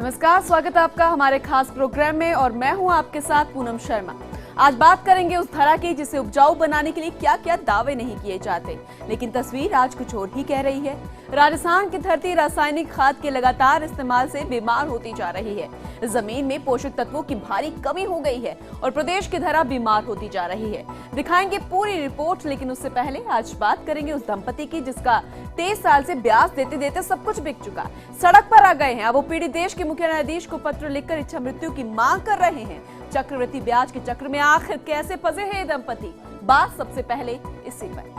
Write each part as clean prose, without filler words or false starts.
नमस्कार, स्वागत है आपका हमारे खास प्रोग्राम में और मैं हूं आपके साथ पूनम शर्मा। आज बात करेंगे उस धरा की जिसे उपजाऊ बनाने के लिए क्या क्या दावे नहीं किए जाते, लेकिन तस्वीर आज कुछ और ही कह रही है। राजस्थान की धरती रासायनिक खाद के लगातार इस्तेमाल से बीमार होती जा रही है। जमीन में पोषक तत्वों की भारी कमी हो गई है और प्रदेश की धरा बीमार होती जा रही है। दिखाएंगे पूरी रिपोर्ट, लेकिन उससे पहले आज बात करेंगे उस दंपति की जिसका 23 साल से ब्याज देते देते सब कुछ बिक चुका, सड़क पर आ गए हैं। अब वो पीड़ित देश के मुख्य न्यायाधीश को पत्र लिखकर इच्छा मृत्यु की मांग कर रहे हैं। चक्रवृद्धि ब्याज के चक्र में आखिर कैसे फंसे हैं ये दंपति, बात सबसे पहले इसी पर।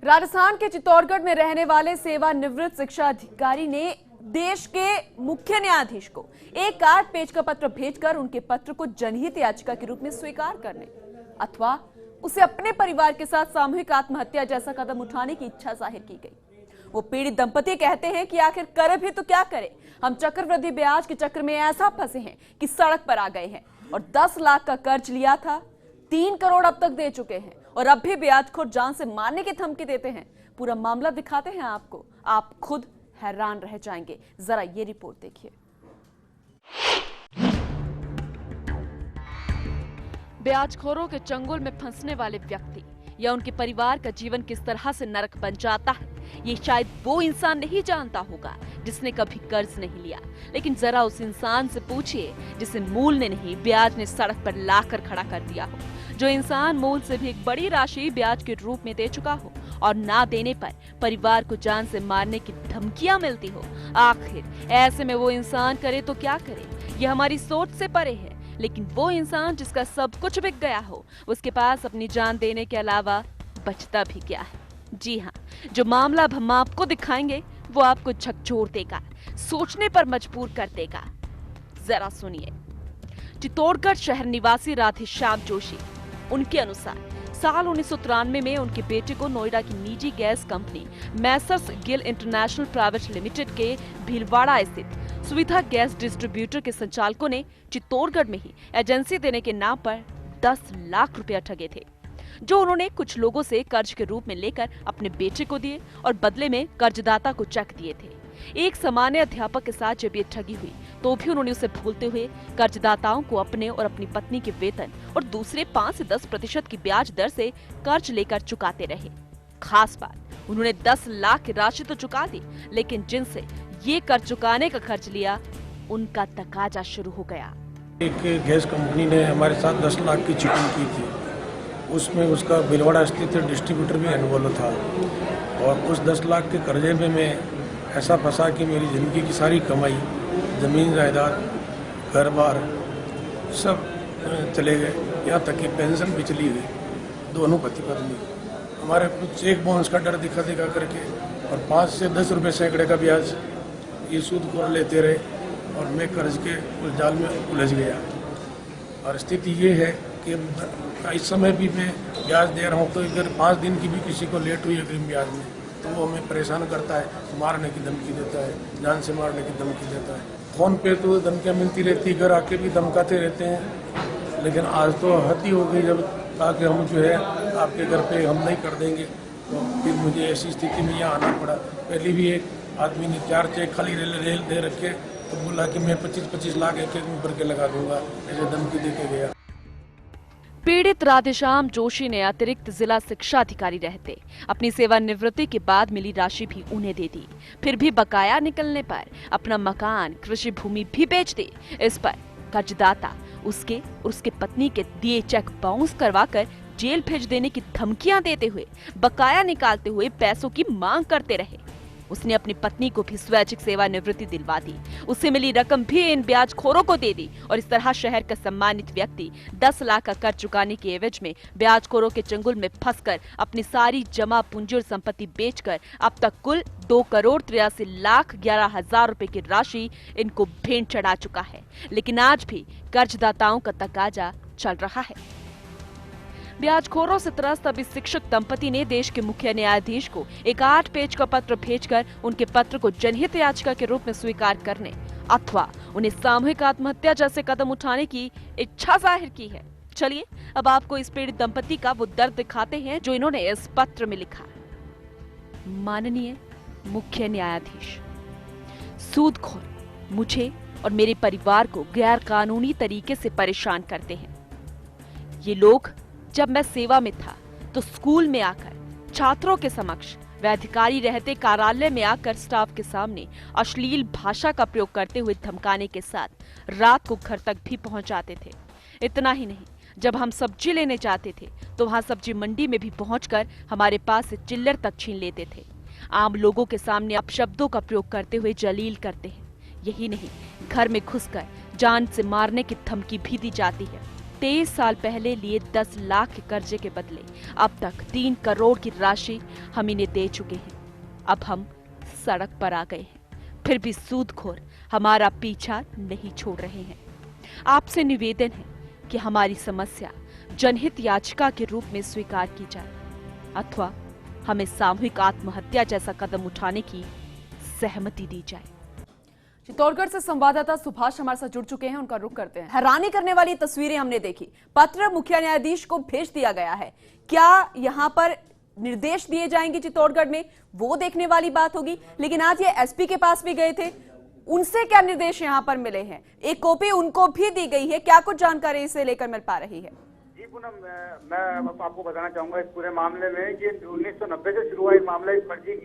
राजस्थान के चित्तौड़गढ़ में रहने वाले सेवानिवृत्त शिक्षा अधिकारी ने देश के मुख्य न्यायाधीश को एक 8 पेज का पत्र भेजकर उनके पत्र को जनहित याचिका के रूप में स्वीकार करने अथवा उसे अपने परिवार के साथ सामूहिक आत्महत्या जैसा कदम उठाने की इच्छा जाहिर की गई। वो पीड़ित दंपति कहते हैं कि आखिर करे भी तो क्या करे, हम चक्रवृद्धि ब्याज के चक्र में ऐसा फंसे हैं कि सड़क पर आ गए हैं और 10 लाख का कर्ज लिया था, 3 करोड़ अब तक दे चुके हैं और अब भी ब्याजखोर जान से मारने की धमकी देते हैं। पूरा मामला दिखाते हैं आपको, आप खुद हैरान रह जाएंगे। जरा ये रिपोर्ट देखिए। ब्याजखोरों के चंगुल में फंसने वाले व्यक्ति या उनके परिवार का जीवन किस तरह से नरक बन जाता है, ये शायद वो इंसान नहीं जानता होगा जिसने कभी कर्ज नहीं लिया। लेकिन जरा उस इंसान से पूछिए जिसे मूल ने नहीं ब्याज ने सड़क पर लाकर खड़ा कर दिया हो, जो इंसान मूल से भी एक बड़ी राशि ब्याज के रूप में दे चुका हो और ना देने पर परिवार को जान से मारने की धमकियां मिलती हो। आखिर ऐसे में वो इंसान करे तो क्या करे, ये हमारी सोच से परे है। लेकिन वो इंसान जिसका सब कुछ बिक गया हो, उसके पास अपनी जान देने के अलावा बचता भी क्या है। जी हाँ, जो मामला अब हम आपको दिखाएंगे वो आपको झकझोर देगा, सोचने पर मजबूर कर देगा। जरा सुनिए। चित्तौड़गढ़ शहर निवासी राधेश्याम जोशी, उनके अनुसार साल 1993 में उनके बेटे को नोएडा की निजी gas company Messrs Gill international private limited के भीलवाड़ा स्थित सुविधा गैस डिस्ट्रीब्यूटर के संचालकों ने चित्तौड़गढ़ में ही एजेंसी देने के नाम पर 10 लाख रुपया ठगे थे, जो उन्होंने कुछ लोगों से कर्ज के रूप में लेकर अपने बेटे को दिए और बदले में कर्जदाता को चेक दिए थे। एक सामान्य अध्यापक के साथ जब ये ठगी हुई तो भी उन्होंने उसे भूलते हुए कर्जदाताओं को अपने और अपनी पत्नी के वेतन और दूसरे 5 से 10% की ब्याज दर से कर्ज लेकर चुकाते रहे। खास बात, उन्होंने 10 लाख की राशि तो चुका दी, लेकिन जिनसे ये कर्ज चुकाने का खर्च लिया उनका तकाजा शुरू हो गया। एक गैस कंपनी ने हमारे साथ 10 लाख की चीटिंग की थी, उसमें उसका भीलवाड़ा स्थित डिस्ट्रीब्यूटर भी इन्वॉल्व था और उस 10 लाख के कर्जे में मैं ऐसा फंसा कि मेरी ज़िंदगी की सारी कमाई, ज़मीन जायदाद, घर बार सब चले गए, यहाँ तक कि पेंशन भी चली गई। दोनों पति पत्नी हमारे कुछ चेक बाउंस का डर दिखा करके और 5 से 10 रुपये सैकड़े का ब्याज ये सूद खोर लेते रहे और मैं कर्ज के उस जाल में उलझ गया। और स्थिति ये है कि इस समय भी मैं ब्याज दे रहा हूँ तो अगर 5 दिन की भी किसी को लेट हुई अग्रिम ब्याज में तो वो हमें परेशान करता है, मारने की धमकी देता है, जान से मारने की धमकी देता है। फ़ोन पे तो धमकियाँ मिलती रहती, घर आके भी धमकाते रहते हैं। लेकिन आज तो हद ही हो गई, जब कहा कि हम जो है आपके घर पे हम नहीं कर देंगे, तो फिर मुझे ऐसी स्थिति में यहाँ आना पड़ा। पहले भी एक आदमी ने 4 चेक खाली रेल दे रखे तो बोला कि मैं 25-25 लाख एक में भर के लगा दूंगा, ऐसे धमकी दे के गया। पीड़ित राधेश्याम जोशी ने अतिरिक्त जिला शिक्षा अधिकारी रहते अपनी सेवानिवृत्ति के बाद मिली राशि भी उन्हें दे दी, फिर भी बकाया निकलने पर अपना मकान, कृषि भूमि भी बेच दी। इस पर कर्जदाता उसके और उसके पत्नी के दिए चेक बाउंस करवाकर जेल भेज देने की धमकियां देते हुए बकाया निकालते हुए पैसों की मांग करते रहे। उसने अपनी पत्नी को भी स्वैच्छिक सेवानिवृत्ति दिलवा दी, उससे मिली रकम भी इन ब्याजखोरों को दे दी और इस तरह शहर का सम्मानित व्यक्ति 10 लाख का कर्ज चुकाने के एवज में ब्याजखोरों के चंगुल में फंसकर अपनी सारी जमा पूंजी और संपत्ति बेचकर अब तक कुल 2,83,11,000 रुपए की राशि इनको भेंट चढ़ा चुका है। लेकिन आज भी कर्जदाताओं का तकाजा चल रहा है। ब्याजखोरों से त्रस्त अब इस शिक्षक दंपति ने देश के मुख्य न्यायाधीश को एक 8 पेज का पत्र भेजकर उनके पत्र को जनहित याचिका के रूप में स्वीकार करने अथवा उन्हें सामूहिक आत्महत्या जैसे कदम उठाने की इच्छा जाहिर की है। चलिए अब आपको इस पीड़ित दंपति का वो दर्द दिखाते हैं जो इन्होंने इस पत्र में लिखा। माननीय मुख्य न्यायाधीश, सूदखोर मुझे और मेरे परिवार को गैर कानूनी तरीके से परेशान करते हैं। ये लोग जब मैं सेवा में था तो स्कूल में आकर छात्रों के समक्ष व अधिकारी रहते कार्यालय में आकर स्टाफ के सामने अश्लील भाषा का प्रयोग करते हुए धमकाने के साथ रात को घर तक भी पहुंच जाते थे। इतना ही नहीं, जब हम सब्जी लेने जाते थे तो वहां सब्जी मंडी में भी पहुंचकर हमारे पास से चिल्लर तक छीन लेते थे। आम लोगों के सामने अपशब्दों का प्रयोग करते हुए जलील करते हैं। यही नहीं, घर में घुसकर जान से मारने की धमकी भी दी जाती है। 23 साल पहले लिए 10 लाख के कर्जे के बदले अब तक 3 करोड़ की राशि हम इन्हें दे चुके हैं। अब हम सड़क पर आ गए हैं, फिर भी सूदखोर हमारा पीछा नहीं छोड़ रहे हैं। आपसे निवेदन है कि हमारी समस्या जनहित याचिका के रूप में स्वीकार की जाए अथवा हमें सामूहिक आत्महत्या जैसा कदम उठाने की सहमति दी जाए। चित्तौड़गढ़ से संवाददाता सुभाष हमारे साथ जुड़ चुके हैं, उनका रुख करते हैं। हैरानी करने वाली तस्वीरें हमने देखी। पत्र मुख्य न्यायाधीश को भेज दिया गया है। क्या यहां पर निर्देश दिए जाएंगे चित्तौड़गढ़ में, वो देखने वाली बात होगी। लेकिन आज ये एसपी के पास भी गए थे, उनसे क्या निर्देश यहां पर मिले हैं? एक कॉपी उनको भी दी गई है। क्या कुछ जानकारी इसे लेकर मिल पा रही है? जी पूनम, मैं आपको बताना चाहूंगा इस पूरे मामले में कि 1990 से शुरू हुआ ये मामला। इस फर्जी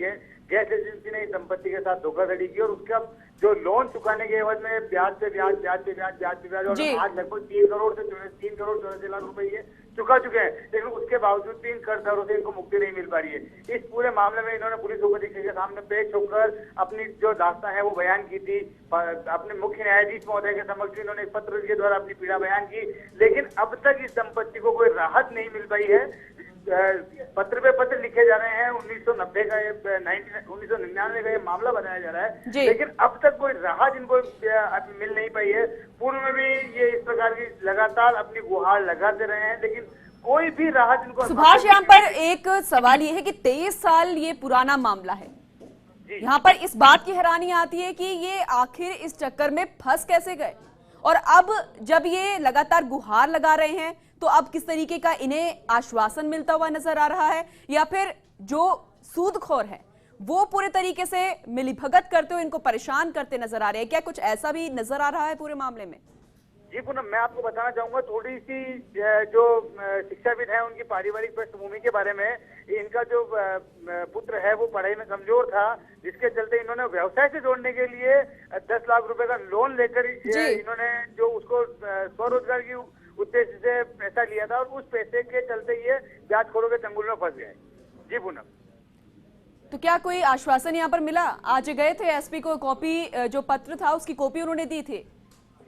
गैस एजेंसी ने इस दंपति के साथ धोखाधड़ी की और उसका जो लोन चुकाने के एवज में ब्याज पे ब्याज और आज लगभग 3 करोड़ 84 लाख रुपए ये चुका चुके हैं। लेकिन उसके बावजूद भी इन कर्जदारों से इनको मुक्ति नहीं मिल पा रही है। इस पूरे मामले में इन्होंने पुलिस उपाधीक्षक के सामने पेश होकर अपनी जो दास्तां है वो बयान की थी। अपने मुख्य न्यायाधीश महोदय के समक्ष इन्होंने एक पत्र के द्वारा अपनी पीड़ा बयान की। लेकिन अब तक इस दंपति को कोई राहत नहीं मिल पाई है। पत्र पे पत्र लिखे जा रहे हैं। 1990 का 1999 का ये मामला बताया जा रहा है, लेकिन अब तक कोई राहत इनको मिल नहीं पाई है। पूर्व में भी ये इस प्रकार की लगातार अपनी गुहार लगाते रहे हैं, लेकिन कोई भी राहत इनको। सुभाष, यहाँ पर एक सवाल ये है कि 23 साल ये पुराना मामला है। यहाँ पर इस बात की हैरानी आती है कि ये आखिर इस चक्कर में फंस कैसे गए, और अब जब ये लगातार गुहार लगा रहे हैं तो अब किस तरीके का इन्हें आश्वासन मिलता हुआ नजर आ रहा है, या फिर जो सूदखोर है वो पूरे तरीके से मिलीभगत करते हुए इनको परेशान करते नजर आ रहे हैं? क्या कुछ ऐसा भी नजर आ रहा है पूरे मामले में? जी पूनम, मैं आपको बताना चाहूंगा थोड़ी सी जो शिक्षाविद है उनकी पारिवारिक पृष्ठभूमि के बारे में। इनका जो पुत्र है वो पढ़ाई में कमजोर था, जिसके चलते इन्होंने व्यवसाय से जोड़ने के लिए 10 लाख रुपए का लोन लेकर इन्होंने जो उसको स्वरोजगार की उद्देश्य से पैसा लिया था और उस पैसे के चलते ये ब्याजखोरों के चंगुल में फंस गए। जी पूनम, तो क्या कोई आश्वासन यहाँ पर मिला? आज गए थे एसपी को, कॉपी जो पत्र था उसकी कॉपी उन्होंने दी थी।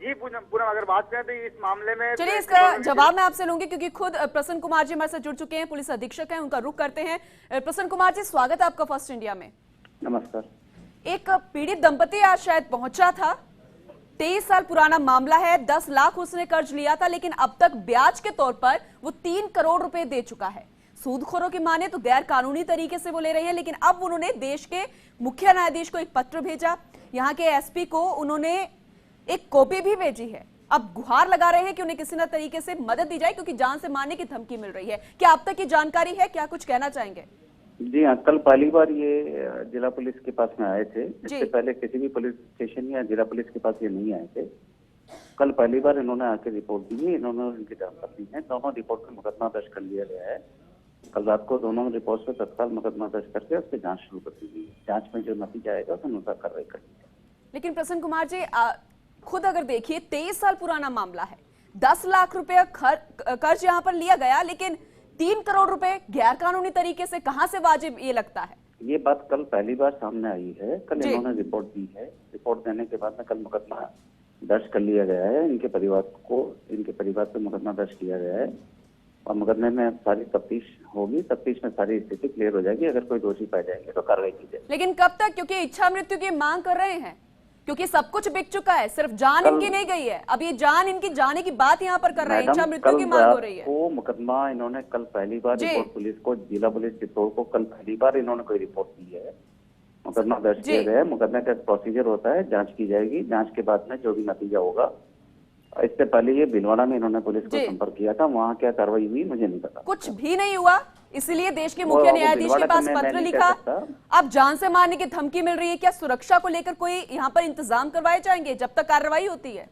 जी पूनम, अगर बात करें तो इस मामले में चलिए इसका जवाब मैं आपसे लूंगी, क्योंकि खुद प्रसन्न कुमार जी हमारे साथ जुड़ चुके हैं, पुलिस अधीक्षक हैं, उनका रुख करते हैं। प्रसन्न कुमार जी, स्वागत है आपका फर्स्ट इंडिया में। नमस्कार। एक पीड़ित दंपति आज शायद पहुंचा था, 23 साल पुराना मामला है। 10 लाख उसने कर्ज लिया था, लेकिन अब तक ब्याज के तौर पर वो 3 करोड़ रुपए दे चुका है। सूदखोरों की माने तो गैर कानूनी तरीके से वो ले रहे हैं, लेकिन अब उन्होंने देश के मुख्य न्यायाधीश को एक पत्र भेजा, यहाँ के एसपी को उन्होंने एक कॉपी भी भेजी है। अब गुहार लगा रहे हैं कि उन्हें किसी न तरीके से मदद दी जाए, क्योंकि जान से मारने की धमकी मिल रही है। क्या अब तक की जानकारी है? क्या कुछ कहना चाहेंगे? जी हाँ, कल पहली बार ये जिला पुलिस के पास में आए थे। इससे पहले किसी भी पुलिस स्टेशन या जिला पुलिस के पास ये नहीं आए थे। कल पहली बार इन्होंने आके रिपोर्ट दी है। इन्होंने उनकी जानकारी दी है। दोनों रिपोर्ट में मुकदमा दर्ज कर लिया गया है। कल रात को दोनों रिपोर्ट पे तत्काल मुकदमा दर्ज करके उस पर जांच शुरू कर दी गई। जांच में जो नतीजा आएगा उस अनुसार कार्रवाई कर दी जाएगी। लेकिन प्रसन्न कुमार जी, खुद अगर देखिए 23 साल पुराना मामला है, 10 लाख रुपया कर्ज यहाँ पर लिया गया, लेकिन 3 करोड़ रुपए गैर कानूनी तरीके से कहां से वाजिब ये लगता है? ये बात कल पहली बार सामने आई है। कल इन्होंने रिपोर्ट दी है। रिपोर्ट देने के बाद में कल मुकदमा दर्ज कर लिया गया है। इनके परिवार पे मुकदमा दर्ज किया गया है और मुकदमे में सारी तफ्तीश होगी। तफ्तीश में सारी स्थिति क्लियर हो जाएगी। अगर कोई दोषी पाए जाएंगे तो कार्रवाई की जाएगी। लेकिन कब तक? क्योंकि इच्छा मृत्यु की मांग कर रहे हैं, क्योंकि सब कुछ बिक चुका है, सिर्फ जान इनकी नहीं गई है। अब ये जान इनकी जाने की बात यहाँ पर कर रहे हैं, इच्छा मृत्यु की मांग हो रही है। वो मुकदमा इन्होंने कल पहली बार रिपोर्ट पुलिस को, जिला पुलिस चित्तौड़ को कल पहली बार इन्होंने कोई रिपोर्ट दी है। मुकदमा दर्ज किया गया है। मुकदमे का प्रोसीजर होता है, जांच की जाएगी, जांच के बाद में जो भी नतीजा होगा। इससे पहले ये भीलवाड़ा में इन्होंने पुलिस को संपर्क किया था, वहाँ क्या कार्रवाई हुई मुझे नहीं पता। कुछ भी नहीं हुआ, इसलिए देश के मुख्य न्यायाधीश के पास पत्र लिखा। अब जान से मारने की धमकी मिल रही है, क्या सुरक्षा को लेकर कोई यहाँ पर इंतजाम करवाए जाएंगे जब तक कार्रवाई होती है?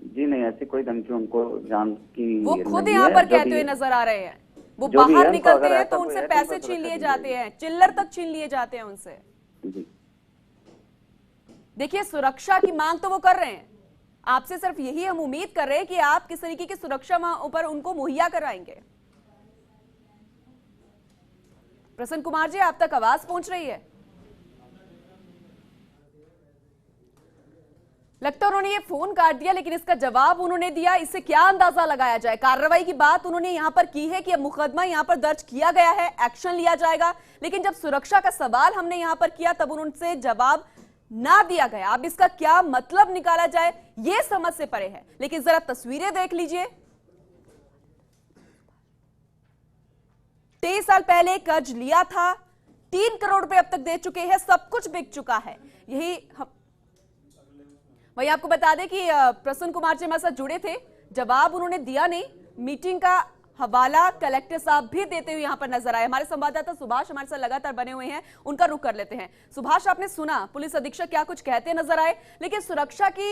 जी नहीं, ऐसी कोई धमकी उनको जान की वो खुद यहाँ पर कहते हुए नजर आ रहे हैं। वो बाहर निकलते हैं तो उनसे पैसे छीन लिए जाते हैं, चिल्लर तक छीन लिए जाते हैं उनसे। देखिए, सुरक्षा की मांग तो वो कर रहे हैं, आपसे सिर्फ यही हम उम्मीद कर रहे हैं कि आप किस तरीके की सुरक्षा पर उनको मुहैया कराएंगे। प्रसन्न कुमार जी, आप तक आवाज पहुंच रही है? लगता है उन्होंने ये फोन काट दिया, लेकिन इसका जवाब उन्होंने दिया। इससे क्या अंदाजा लगाया जाए? कार्रवाई की बात उन्होंने यहां पर की है कि अब मुकदमा यहां पर दर्ज किया गया है, एक्शन लिया जाएगा, लेकिन जब सुरक्षा का सवाल हमने यहां पर किया तब उनसे जवाब ना दिया गया। अब इसका क्या मतलब निकाला जाए, ये समझ से परे है। लेकिन जरा तस्वीरें देख लीजिए। 23 साल पहले कर्ज लिया था, 3 करोड़ रुपए अब तक दे चुके हैं, सब कुछ बिक चुका है। यही वही आपको बता दें कि प्रसन्न कुमार जी हमारे साथ जुड़े थे, जवाब उन्होंने दिया नहीं। मीटिंग का हवाला कलेक्टर साहब भी देते हुए यहां पर नजर आए। हमारे संवाददाता सुभाष हमारे साथ लगातार बने हुए हैं, उनका रुख कर लेते हैं। सुभाष, आपने सुना पुलिस अधीक्षक क्या कुछ कहते नजर आए, लेकिन सुरक्षा की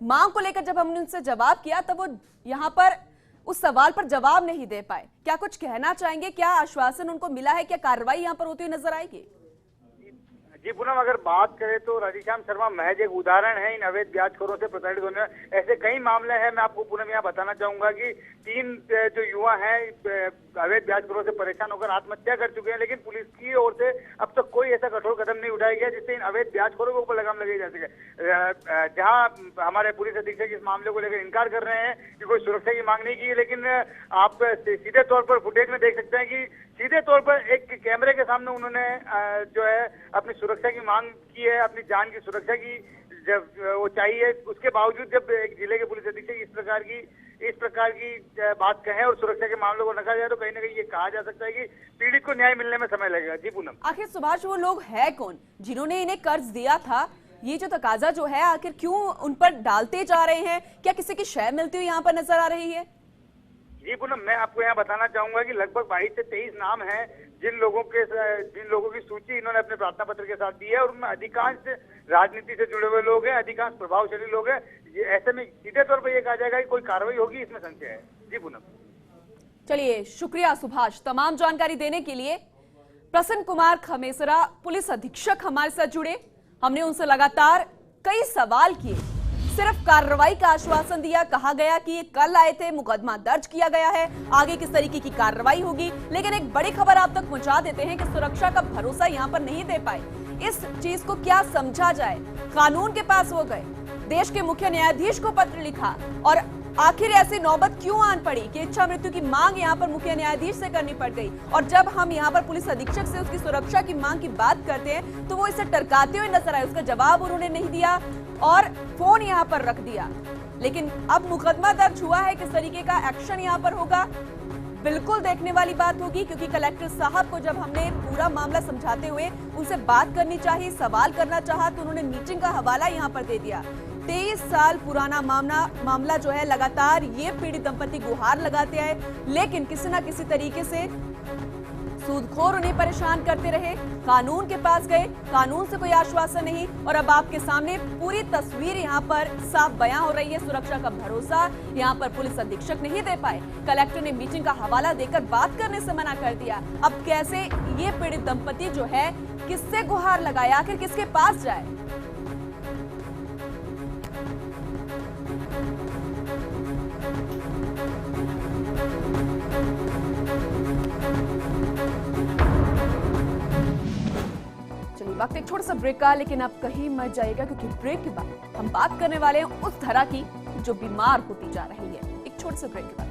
मांग को लेकर जब हमने उनसे जवाब किया तब वो यहां पर उस सवाल पर जवाब नहीं दे पाए। क्या कुछ कहना चाहेंगे? क्या आश्वासन उनको मिला है? क्या कार्रवाई यहां पर होती हुई नजर आएगी? जी पूनम, अगर बात करें तो राधेश्याम शर्मा महज एक उदाहरण है इन अवैध ब्याजखोरों से प्रताड़ित होने। ऐसे कई मामले हैं। मैं आपको पूनम यहाँ बताना चाहूंगा कि 3 जो युवा हैं अवैध ब्याजखोरों से परेशान होकर आत्महत्या कर चुके हैं, लेकिन पुलिस की ओर से अब तक कोई ऐसा कठोर कदम नहीं उठाया गया जिससे इन अवैध ब्याजखोरों के ऊपर लगाम लगाई जा सके। जहाँ हमारे पुलिस अधीक्षक इस मामले को लेकर इनकार कर रहे हैं कि कोई सुरक्षा की मांग नहीं की है, लेकिन आप सीधे तौर पर फुटेज में देख सकते हैं कि सीधे तौर पर एक कैमरे के सामने उन्होंने जो है अपनी सुरक्षा की मांग की है, अपनी जान की सुरक्षा की जब वो चाहिए, उसके बावजूद जब एक जिले के पुलिस अधीक्षक इस प्रकार की बात कहें और सुरक्षा के मामलों को नकारा जाए तो कहीं ना कहीं ये कहा जा सकता है कि पीड़ित को न्याय मिलने में समय लगेगा। जी पूनम, आखिर सुभाष वो लोग है कौन जिन्होंने इन्हें कर्ज दिया था? ये जो तकाजा जो है आखिर क्यों उन पर डालते जा रहे हैं? क्या किसी की शय मिलती हुई यहाँ पर नजर आ रही है? जी पूनम, मैं आपको यहाँ बताना चाहूंगा कि लगभग 22 से 23 नाम हैं जिन लोगों की सूची इन्होंने अपने प्रार्थना पत्र के साथ दी है, और उनमें अधिकांश राजनीति से जुड़े हुए लोग हैं, अधिकांश प्रभावशाली लोग हैं। ऐसे में सीधे तौर पर यह कहा जाएगा कि कोई कार्रवाई होगी, इसमें संशय है। जी पूनम, चलिए शुक्रिया सुभाष तमाम जानकारी देने के लिए। प्रसन्न कुमार खमेसरा पुलिस अधीक्षक हमारे साथ जुड़े, हमने उनसे लगातार कई सवाल किए, सिर्फ कार्रवाई का आश्वासन दिया। कहा गया कि ये कल आए थे, मुकदमा दर्ज किया गया है, आगे किस तरीके की कार्रवाई होगी, लेकिन एक बड़ी खबर आप तक पहुंचा देते हैं कि सुरक्षा का भरोसा यहां पर नहीं दे पाए। इस चीज को क्या समझा जाए? कानून के पास वो गए, देश के मुख्य न्यायाधीश को पत्र लिखा, और आखिर ऐसी नौबत क्यों आन पड़ी कि इच्छा मृत्यु की मांग यहां पर मुख्य न्यायाधीश से करनी पड़ गई? और जब हम यहां पर पुलिस अधीक्षक से उसकी सुरक्षा की मांग की बात करते हैं तो वो इसे टरकाते हुए नजर आए। उसका जवाब उन्होंने नहीं दिया और फोन यहां पर रख दिया। लेकिन अब मुकदमा दर्ज हुआ है, किस तरीके का एक्शन यहां पर होगा बिल्कुल देखने वाली बात होगी, क्योंकि कलेक्टर साहब को जब हमने पूरा मामला समझाते हुए उनसे बात करनी चाहिए, सवाल करना चाहा, तो उन्होंने मीटिंग का हवाला यहां पर दे दिया। 23 साल पुराना मामला जो है, लगातार ये पीड़ित दंपति गुहार लगाते आए, लेकिन किसी ना किसी तरीके से सूदखोर उन्हें परेशान करते रहे। कानून के पास गए, कानून से कोई आश्वासन नहीं, और अब आपके सामने पूरी तस्वीर यहाँ पर साफ बयां हो रही है। सुरक्षा का भरोसा यहाँ पर पुलिस अधीक्षक नहीं दे पाए, कलेक्टर ने मीटिंग का हवाला देकर बात करने से मना कर दिया। अब कैसे ये पीड़ित दंपति जो है किससे गुहार लगाए, आखिर किसके पास जाए? वक्त एक छोटा सा ब्रेक का, लेकिन आप कहीं मत जाइएगा, क्योंकि ब्रेक के बाद हम बात करने वाले हैं उस धरा की जो बीमार होती जा रही है। एक छोटे से ब्रेक के बाद